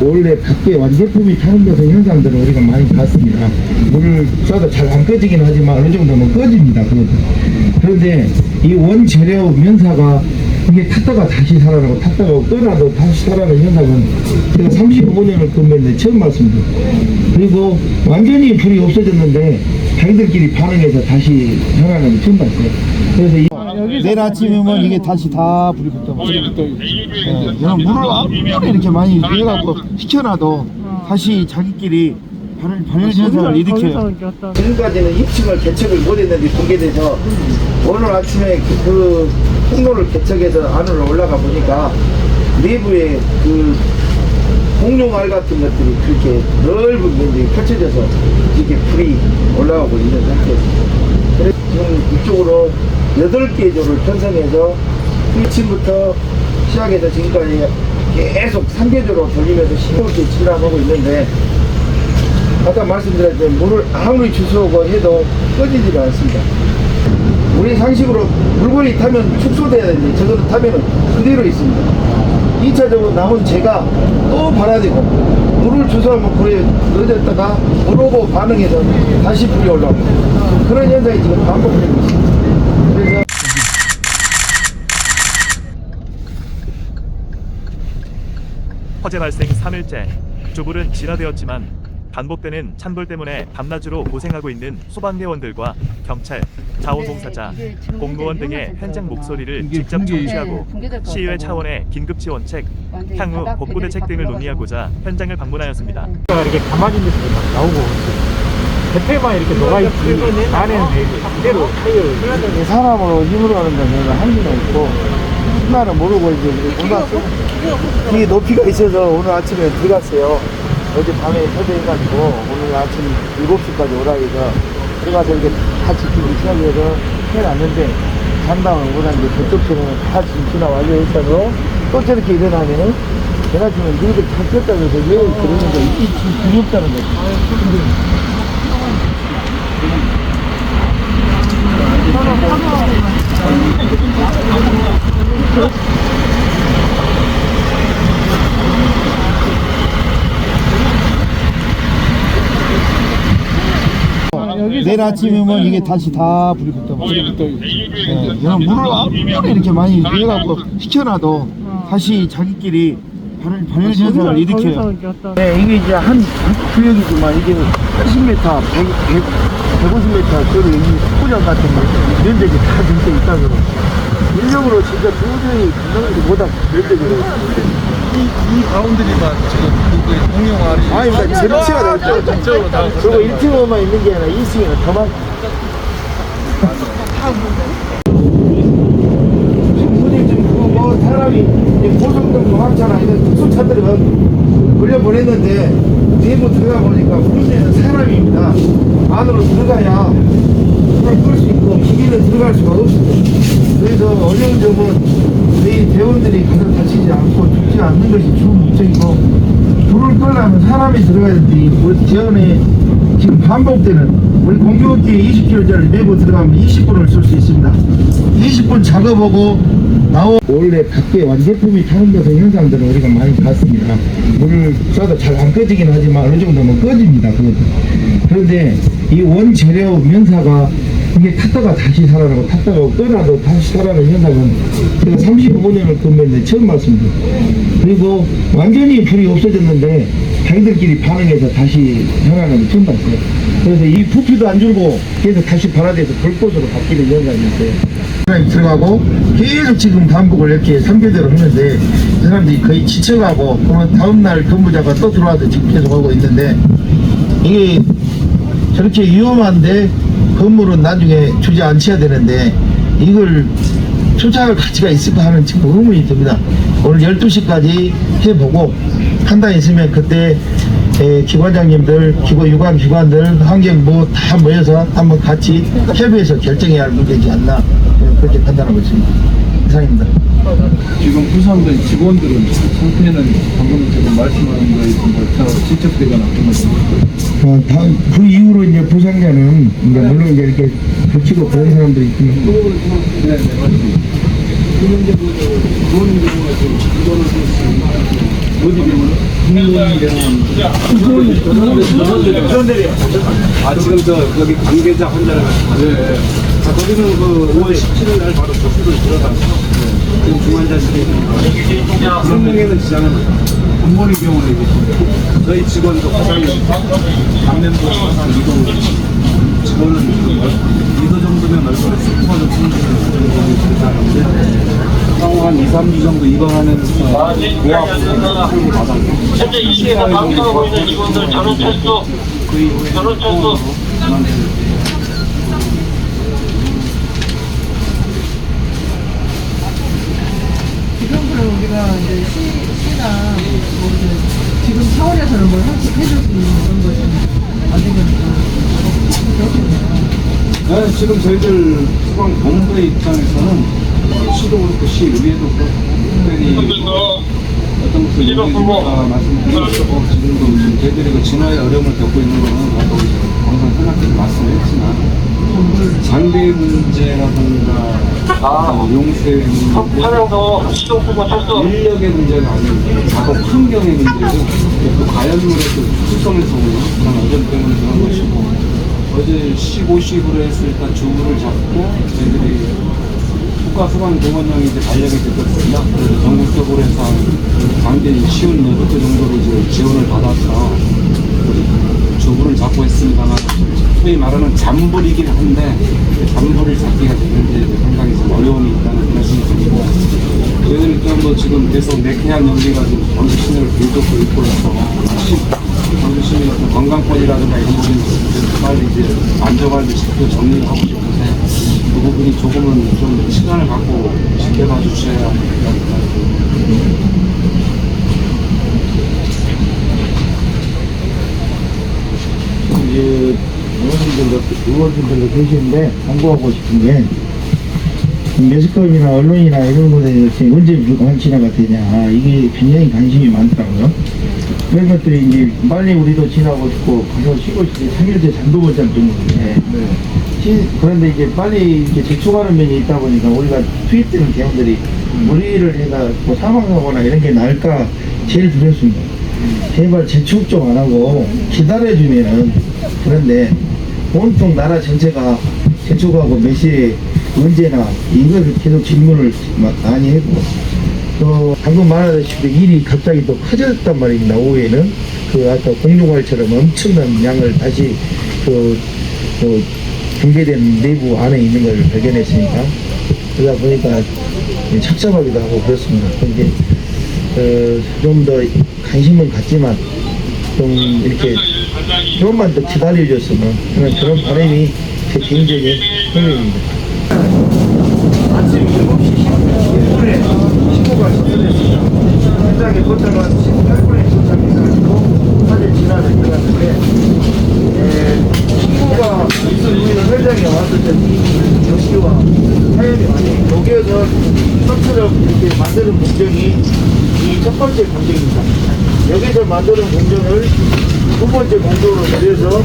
원래 밖에 완제품이 타는데서 현상들은 우리가 많이 봤습니다. 물을 쏴도 잘 안 꺼지긴 하지만 어느 정도는 꺼집니다. 그것도. 그런데 이 원재료 면사가 이게 탔다가 다시 살아나고 탔다가 꺼놔도 다시 살아나는 현상은 제가 35년을 근무했는데 처음 봤습니다. 그리고 완전히 불이 없어졌는데 자기들끼리 반응해서 다시 살아나는 게 처음 봤어요. 그래서 내일 아침이면 이게 다시 다 불이 붙어. 물을 아무리 이렇게 많이 해갖고 식혀놔도 다시 자기끼리 발열 현상을 일으켜요. 지금까지는 입층을 개척을 못했는데 붕괴돼서 오늘 아침에 그 통로를 개척해서 안으로 올라가 보니까 내부에 그 공룡알 같은 것들이 그렇게 넓은 면적이 펼쳐져서 이렇게 불이 올라오고 있는 상태입니다. 그래서 지금 이쪽으로 8개 조를 편성해서 1층부터 시작해서 지금까지 계속 3개 조로 돌리면서 15개 칠하고 있는데, 아까 말씀드렸듯이 물을 아무리 주워오고 해도 꺼지지가 않습니다. 우리 상식으로 물건이 타면 축소돼야 되는데 저거는 타면은 그대로 있습니다. 2차적으로 남은 재가 또 발아야 되고, 물을 주워오면 불에 넣어졌다가 물 오고 반응해서 다시 불이 올라오고, 그런 현상이 지금 반복되고 있습니다. 그래서 화재 발생 3일째, 조불은 진화되었지만 반복되는 찬불 때문에 밤낮으로 고생하고 있는 소방대원들과 경찰, 자원봉사자, 공무원 등의 현장 목소리를 직접 청취하고 시의회 차원의 긴급지원책, 향후 복구대책 등을 논의하고자 현장을 방문하였습니다. 이렇게 가만히 있는 데막 나오고 대패만 이렇게 녹아있지 안에는 그대로 타이어. 사람으로 힘으로 하는 데는 한계가 있고 하나는 모르고 이제 올라왔어. 뒤에 높이가 있어서 오늘 아침에 들어갔어요. 어제 밤에 섭외해가지고 오늘 아침 7시까지 오라 해서 들어가서 이렇게 다 지키기 시작해서 해놨는데, 장담을 못하는데 저쪽처럼 다 지금 진화 완료했어서 또 저렇게 일어나면은 제가 지금 너희들 다 꼈다고 해서 왜 그러는데 이게 지금 두렵다는 거지. 내일 아침이면 이게 다시 다 불이 붙어. 물을 아무리 이렇게 많이 해갖고 식혀놔도 다시 자기끼리 발열 현상을 일으켜요. 네, 이게 이제 한 구역이지만 이게 80m, 150m 그리고 이 축구장 같은 면적이 다 진짜 있다고. 인력으로 진짜 도저히 감당하지 못한 면적으로. 이 가운데만 지금 공룡알이 아닙니다. 전체가 다 있죠. 전체적으로 다. 그리고 1층에만 있는 게 아니라 2층에는 더 많고. 지금 뭐 사람이 고속도로 도망차나 이런 특수차들은 걸려보냈는데 내부 들어가 보니까 문제는 사람입니다. 안으로 들어가야 불을 끌 수 있고 기기는 들어갈 수가 없습니다. 그래서 어려운 점은 저희 대원들이 가서 다치지 않고 죽지 않는 것이 주 목적이고, 불을 끌려면 사람이 들어가야 되는데 우리 재원에 지금 반복되는, 우리 공교업기에 20kg짜리 내부 들어가면 20분을 쓸 수 있습니다. 20분 작업하고 원래 밖에 완제품이 타는 데서 현상들은 우리가 많이 봤습니다. 물을 쏴도 잘 안 꺼지긴 하지만 어느 정도는 꺼집니다. 그것도. 그런데 이 원재료 면사가 이게 탔다가 다시 살아나고 탔다가 꺼놔도 다시 살아나는 현상은 제가 35년을 근무했는데 처음 봤습니다. 그리고 완전히 불이 없어졌는데 자기들끼리 반응해서 다시 살아나는 게 처음 봤어요. 그래서 이 부피도 안 줄고 계속 다시 발화돼서 불꽃으로 바뀌는 현상이 있어요. 사람이 들어가고 계속 지금 반복을 이렇게 3교대로 하는데 사람들이 거의 지쳐가고, 그러면 다음날 근무자가 또 들어와서 지금 계속 하고 있는데, 이게 저렇게 위험한데 건물은 나중에 주저앉혀야 되는데 이걸 투자할 가치가 있을까 하는 지금 의문이 듭니다. 오늘 12시까지 해보고 판단이 있으면 그때 기관장님들, 유관기관들, 환경부 다 모여서 한번 같이 협의해서 결정해야 할 문제지 않나, 그렇게 판단하고 있습니다. 이상입니다. 지금 부상된 직원들은 상태는 방금 지금 말씀하는 거에 더 지적되거나 그런 것들. 그 이후로 이제 부상자는 이제 물론 이제 이렇게 붙이고 그런 사람들이 있지만. 네, 맞습니다. 지금 이제 좋은 경우가 좀 이거는 어디 병원은 그런데요. 아 지금 여기 관계자 환자를 네. 자 거기는 5월 17일 날 바로手术를 들어가서 지금 중환자실에 있는 거 성능에는 지장은 없어요. 부모님 병원에 계신데 저희 직원도 화상이 감염도 화상 이동 직원은 이거 정도면 얼마나 스포가 좀 생기는 정도는 향후 한 2, 3주 정도 입원하면서 고압 상을 받았고 현재 이 시에서 방송하고 있는 직원들 전원 철수, 전원 철수. 지금부터 우리가 이제 시나 뭐 이제 지금 차원에서는 뭘 해줄 수 있는 그런 것이 안 되니까 그렇겠네요. 네, 지금 저희들 소방 본부의 입장에서는 시도 그렇고 시의회도 그렇고 특별히 어떤 것을 요구해주니까 말씀드리고 지금도 지금 저희들이 그 진화의 어려움을 겪고 있는 거는 아까 우리 방송 생각해서 말씀했지만 장비 문제라든가 용세 문제 차량도 시동 끄고 철수. 인력의 문제가 아니고 작업 환경의 문제고 또 가연물의 그 특수성에서 오는 그런 어려움 때문에 그런 것이고 어제 15시부로 해서 일단 주부를 잡고 저희들이 국가소방공원령이 이제 발령이 됐었습니다. 그래서 전국적으로 해서 장비 쉬운 8개 정도로 이제 지원을 받아서 주부를 잡고 했습니다만 소위 말하는 잠불이긴 한데 잠불을 잡기가 되는데 상당히 좀 어려움이 있다는 그런 생각이고 저희들이 또 지금 계속 내쾌한 연기가 지금 전국 시내를 계속 있고 있어서 전국 시민의 어떤 건강권이라든가 이런 부분이 빨리 이제 만져가지고 지표 정리를 하고 싶은데 그 부분이 조금은 좀 시간을 갖고 지켜봐 주셔야 합니다. 이제 의원님들도 계시는데 공부하고 싶은 게 매스컴이나 언론이나 이런 곳에 언제 불가치나가 되냐 이게 굉장히 관심이 많더라고요. 그런 것들이 이제 빨리 우리도 지나고 싶고 가서 쉬고 싶지 3일째 잠도 못 잠 정도인데 그런데 이제 빨리 이렇게 재촉하는 면이 있다 보니까 우리가 투입되는 대원들이 무리를 해가 뭐 사망하거나 이런 게 나을까 제일 두렵습니다. 제발 재촉 좀 안 하고 기다려주면은 그런데 온통 나라 전체가 재촉하고 몇 시에 언제나 이걸 계속 질문을 많이 했고 또 방금 말하다시피 일이 갑자기 또 커졌단 말입니다. 오후에는 그 아까 공룡활처럼 엄청난 양을 다시 그 분배된 내부 안에 있는 걸 발견했으니까 그러다 보니까 착잡하기도 하고 그렇습니다. 그런데 좀 더 관심은 갖지만 좀 이렇게 조금만 더 기다려줬으면 그런 바람이 제 개인적인 생각입니다. 아침 7시 10분에 신고가 접수됐습니다. 현장에 도착한 18분에 도착해가지고 사진 진화를 들어갔는데 신고가 있은 후에는 현장에 왔을 때 이 적시와 사연이 많이 녹여서 선처럼 이렇게 만드는 공정이 이 첫 번째 공정입니다. 여기서 만드는 공정을 두 번째 공정으로 들여서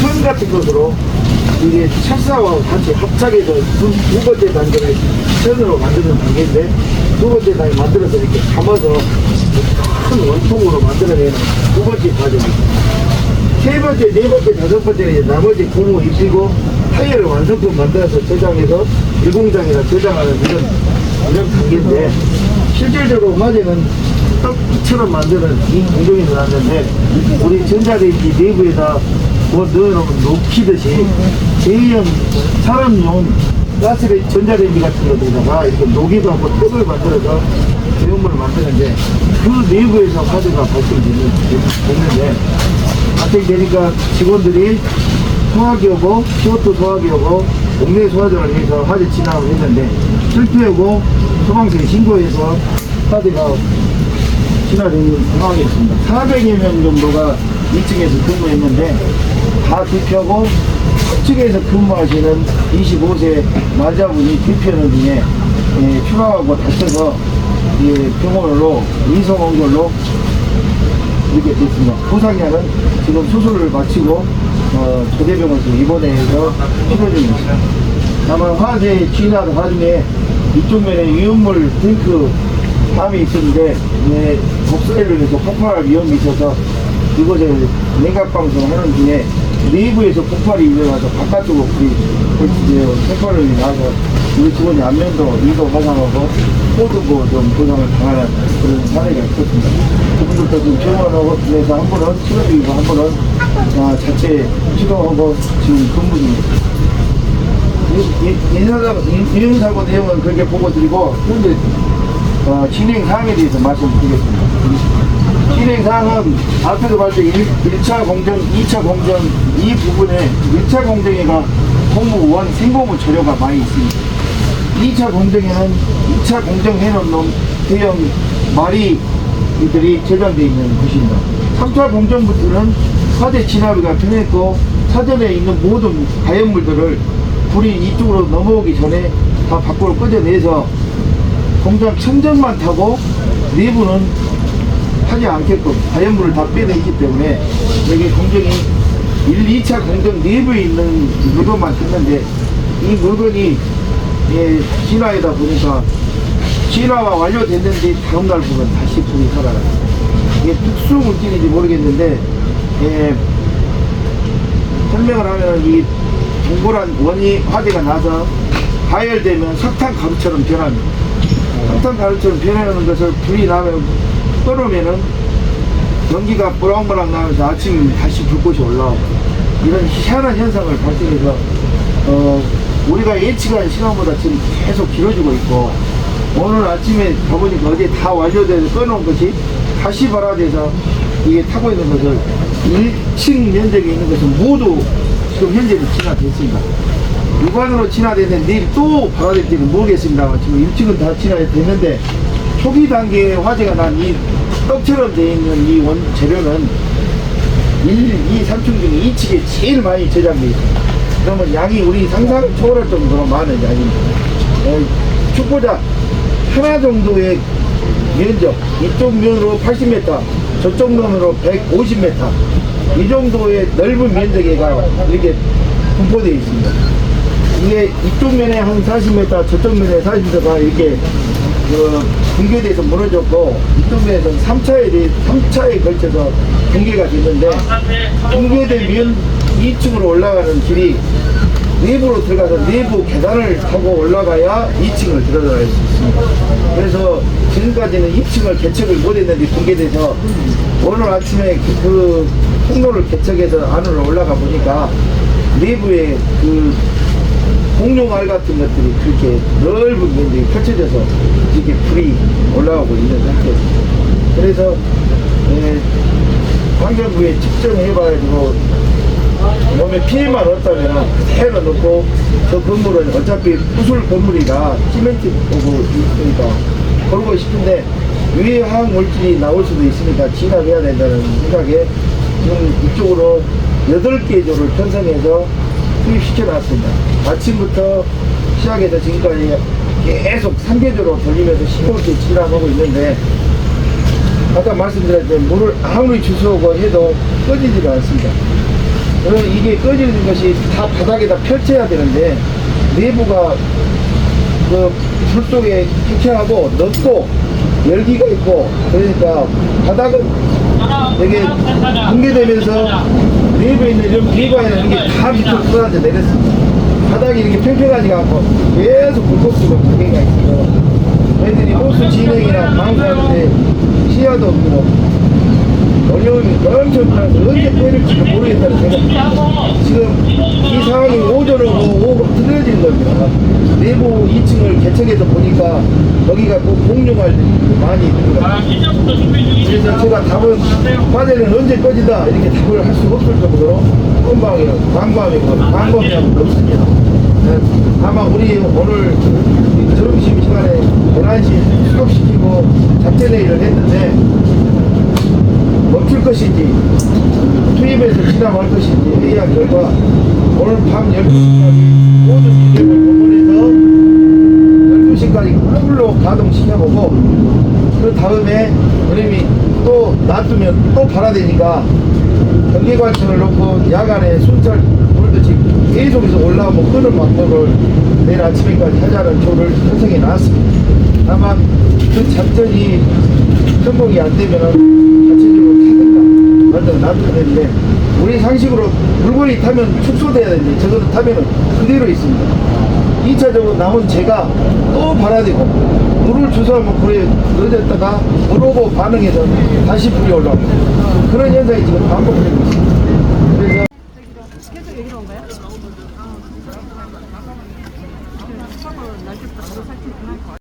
천 같은 것으로 이게 철사와 같이 합작해서 두 번째 단계를 천으로 만드는 단계인데 두 번째 단계 만들어서 이렇게 감아서 큰 원통으로 만들어내는 두 번째 과정입니다. 세 번째, 네 번째, 다섯 번째는 이제 나머지 고무 입히고 타이어를 완성품 만들어서 저장해서 일공장이나 저장하는 이런 단계인데 실질적으로 화재는 떡처럼 만드는 이 공정이 나왔는데 우리 전자레인지 내부에다 뭐 넣어놓으면 녹히듯이 J형 사람용 가스레인지 전자레인지 같은 것에다가 이렇게 녹이도 하고 떡을 만들어서 제품을 만드는데 그 내부에서 화재가 발생되는데 발생되니까 직원들이 소화기 오고 키오토 소화기 오고 동네 소화전을 해서 화재 진압을 했는데 실패하고 소방서에 신고해서 화재가 진화된 상황이었습니다. 400여 명 정도가 2층에서 근무했는데 다 대표하고 측에서 근무하시는 25세 남자분이 대표하는 중에 휴가하고 다쳐서 병원으로 이송 온 걸로 이렇게 됐습니다. 부상자는 지금 수술을 마치고 조대병원에서 입원해서 치료 중입니다. 아마 화재 진화도 나중에 이쪽 면에 위험물 탱크 담이 있었는데 복사를 해서 폭발할 위험이 있어서 이곳에 냉각방송 하는 중에 내부에서 폭발이 일어나서 바깥쪽으로 불이 폭발이 나서 우리 직원이 안면도 이도 화상하고 호두고 좀 부상을 당하는 그런 사례가 있었습니다. 그분들도 지금 병원하고 내서 한 분은 치료 중이고 한 분은 자체 치료하고 지금 근무 중입니다. 인사사고 내용은 그렇게 보고 드리고 그런데 진행 사항에 대해서 말씀드리겠습니다. 진행 사항은 앞에서 봤을 때 1차 공정, 2차 공정 이 부분에 1차 공정에가 공무원 생고무 처료가 많이 있습니다. 2차 공정에는 2차 공정 해놓은 놈 대형 마리들이 제작되어 있는 곳입니다. 3차 공정부터는 화재 진압이가 편했고 사전에 있는 모든 가연물들을 불이 이쪽으로 넘어오기 전에 다 밖으로 끄져내서 공장 천정만 타고 내부는 하지 않게끔 가연물을 다 빼내기 때문에 여기 공정이 1, 2차 공정 내부에 있는 물건만 했는데 이 물건이 진화이다 보니까 진화가 완료됐는데 다음날 보면 다시 불이 살아나요. 이게 특수 물질인지 모르겠는데 설명을 하면 이 동그란 원이 화재가 나서 가열되면 석탄 가루처럼 변합니다. 석탄 가루처럼 변하는 것을 불이 나면 끓으면은 연기가 뿌랑뿌랑 나면서 아침에 다시 불꽃이 올라오고 이런 희한한 현상을 발생해서 우리가 예측한 시간보다 지금 계속 길어지고 있고 오늘 아침에 가보니까 어제 다 완료돼서 꺼놓은 것이 다시 발화돼서 이게 타고 있는 것을 1층 면적에 있는 것은 모두 지금 현재는 진화됐습니다. 육안으로 진화됐는데 내일 또 발화될지는 모르겠습니다만 지금 1층은 다 진화됐는데 초기 단계에 화재가 난 이 떡처럼 되어 있는 이 원재료는 1, 2, 3층 중에 2층에 제일 많이 제작되어 있습니다. 그러면 양이 우리 상상 초월할 정도로 많은 양입니다. 축구장 하나 정도의 면적, 이쪽 면으로 80m, 저쪽 면으로 150m, 이 정도의 넓은 면적에가 이렇게 분포되어 있습니다. 이게 이쪽 면에 한 40m, 저쪽 면에 40m가 이렇게 붕괴돼서 무너졌고, 이쪽 면에서는 3차에 걸쳐서 붕괴가 됐는데, 붕괴되면 2층으로 올라가는 길이 내부로 들어가서 내부 계단을 타고 올라가야 2층을 들어갈 수 있습니다. 그래서 지금까지는 2층을 개척을 못했는데 붕괴돼서 오늘 아침에 그 통로를 개척해서 안으로 올라가 보니까 내부에 그 공룡알 같은 것들이 그렇게 넓은 면적이 펼쳐져서 이렇게 불이 올라가고 있는 상태입니다. 그래서 환경부에 측정해봐가지고 몸에 피해만 없다면 그대로 놓고 저 건물은 어차피 부술 건물이라 시멘트보고 있으니까 걸고 싶은데 위에 화학 물질이 나올 수도 있으니까 진압해야 된다는 생각에 지금 이쪽으로 8개 조를 편성해서 투입시켜 놨습니다. 아침부터 시작해서 지금까지 계속 3개조로 돌리면서 15개 진압하고 있는데 아까 말씀드렸듯이 물을 아무리 주워오고 해도 꺼지지가 않습니다. 그래서 이게 꺼지는 것이 다 바닥에다 펼쳐야 되는데 내부가 그 불 속에 팽창하고 넓고 열기가 있고 그러니까 바닥은 되게 붕괴되면서 내부에 있는 이런 비바에는 이게 다 밑으로 쏟아져 내렸습니다. 바닥이 이렇게 평평하지가 않고 계속 불꽃으로 관계가 있어요. 저희들이 호수 진행이나 방수하는데 시야도 없고 어려움이 엄청 많아서 언제 꺼낼지도 모르겠다는 생각. 지금 이 상황이 오전으로 오고 틀어진 겁니다. 내부 2층을 개척해서 보니까 거기가 꼭 공룡알들이 많이 들어가요. 그래서 제가 답은 화재는 언제 꺼진다 이렇게 답을 할 수 없을 정도로 꼼방이고 광범위고 광범위함은 없습니다. 아마 우리 오늘 점심 시간에 11시 수업시키고 작전회의를 했는데 멈출 것인지 투입해서 진압할 것인지 회의한 결과 오늘 밤 12시까지 모든 기계를 복원해서 12시까지 풀로 가동시켜보고 그 다음에 그림이 또 놔두면 또 발화되니까 전기관청을 놓고 야간에 순찰 볼 지금도 지금 계속해서 올라오면 끄는 방법을 내일 아침에까지 하자는 조를 편성해 놨습니다. 다만 그 작전이 성공이 안 되면은 자체적으로 타든가 말든가 놔둬야 되는데 우리 상식으로 물건이 타면 축소돼야 되는데 저거는 타면은 그대로 있습니다. 2차적으로 남은 제가 또 발화되고 물을 주워하면 불에 넣어졌다가 물 오고 반응해서 다시 불이 올라옵니다. 그런 현상이 지금 반복되고 있습니다.